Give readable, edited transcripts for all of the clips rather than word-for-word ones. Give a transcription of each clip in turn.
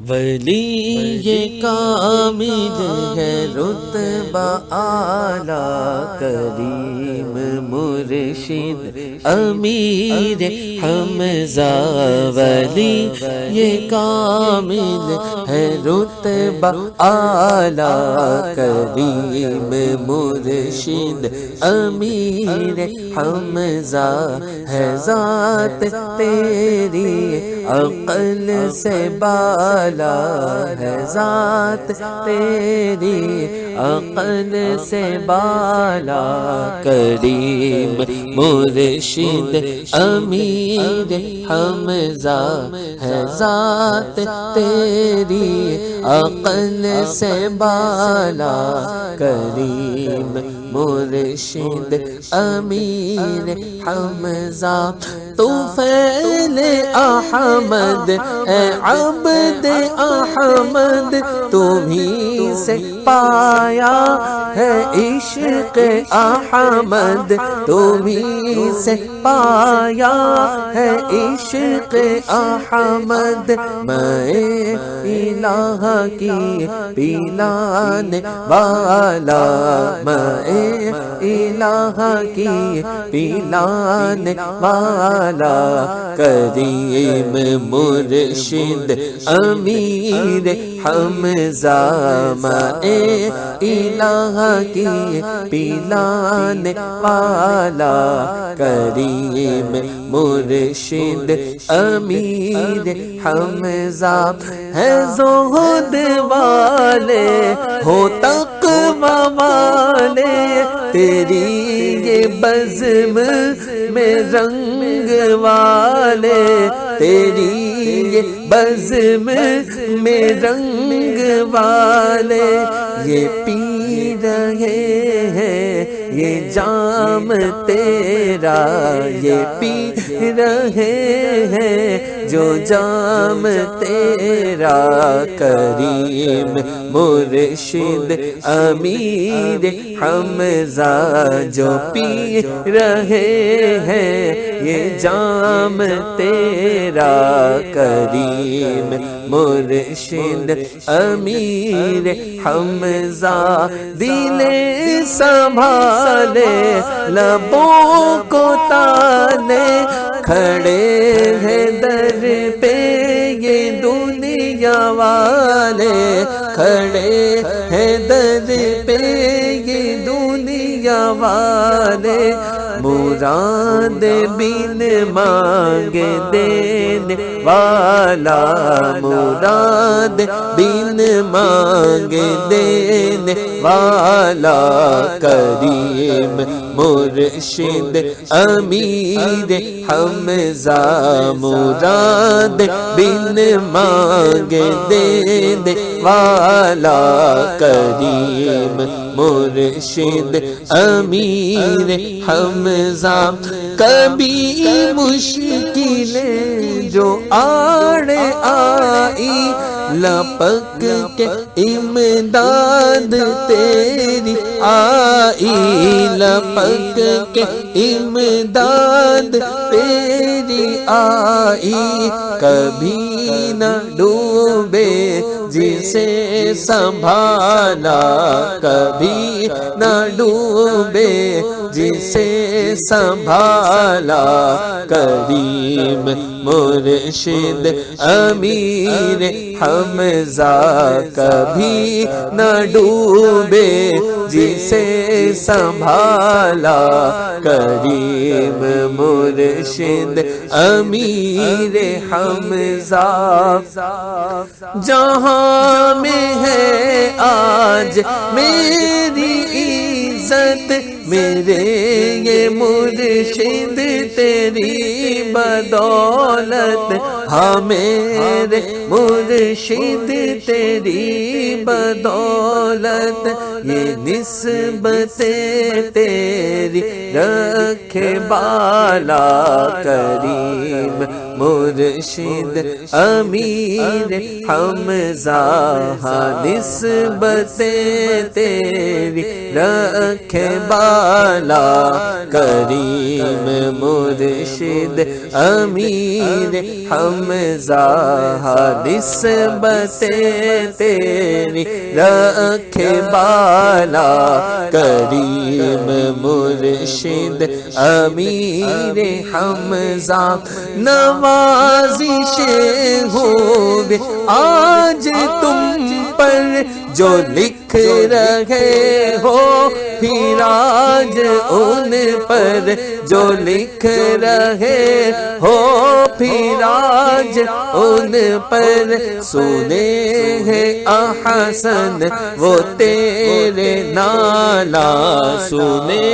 ولی یہ کامل ہے رتبہ اعلیٰ، کریم مرشد امیر حمزہ۔ ولی یہ کامل ہے رتبہ اعلیٰ، کریم مرشد امیر حمزہ۔ ہے ذات تیری عقل سے بالا، ہے ذات تیری عقل سے بالا، کریم مرشد امیر حمزہ۔ ہے ذات تیری عقل سے بالا، کریم مرشد امیر حمزہ۔ تو فعل احمد اے عبد احمد، تمہیں سے پایا ہے عشق احمد، تمہیں سے پایا ہے عشق احمد۔ میں الہ کی پلانے والا، میں الہ کی پلانے والا، کریم مرشد امیر حمزہ۔ میں الہ کی پلانے والا، کریم مرشد امیر حمزہ۔ ہے زہد والے ہو تقوی والے، تیری یہ بزم میں رنگ والے، تیری یہ بزم میں رنگ والے، یہ پی رہے ہیں یہ جام تیرا، یہ پی رہے ہیں جو جام تیرا، کریم مرشد امیر حمزہ۔ جو پی رہے ہیں یہ جام تیرا، کریم مرشد امیر حمزہ۔ دل سنبھالے لبوں کو تانے، کھڑے ہیں در پہ یہ دنیا والے، کھڑے ہیں در پہ یہ دنیا والے۔ مراد بن مانگے دینے والا، مراد بن مانگے دینے والا، کریم مرشد امیر حمزہ۔ مراد بن مانگے دینے والا، کریم مرشد امیر حمزہ۔ کبھی مشکلیں جو آڑ آئی، لپک کے امداد تیری آئی، لپک کے امداد تیری آئی۔ کبھی نہ ڈوبے جسے سنبھالا، کبھی نہ ڈوبے جسے سنبھالا، کریم مرشد امیر حمزہ۔ کبھی نہ ڈوبے جسے سنبھالا، کریم مرشد امیر حمزہ۔ جہاں میں ہے آج میری عزت، میرے یہ مرشد تیری بدولت، ہاں میرے مرشد تیری بدولت۔ یہ نسبتیں تیری رکھے بالا، کریم مرشد امیر حمزہ نسبتیں تیری رکھے بالا کریم مرشد امیر حمزہ نسبتیں تیری رکھے بالا کریم مرشد امیر حمزہ نوازشیں ہوں آج تم پر جو لکھ رہے ہو پھر آج ان پر جو لکھ رہے ہو پھر آج ان پر سنے ہیں احسن وہ تیرے نالا سنے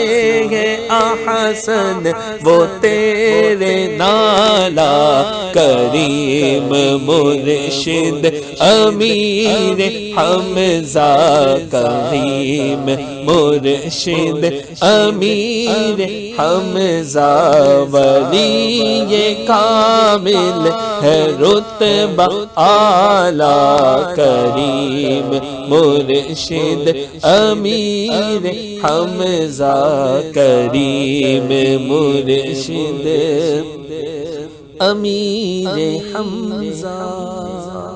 ہیں احسن وہ تیرے نالا کریم مرشد امیر حمزہ کریم مرشد امیر حمزہ ولی کامل ہے رتبہ اعلیٰ کریم مرشد امیر حمزہ کریم مرشد امیر حمزہ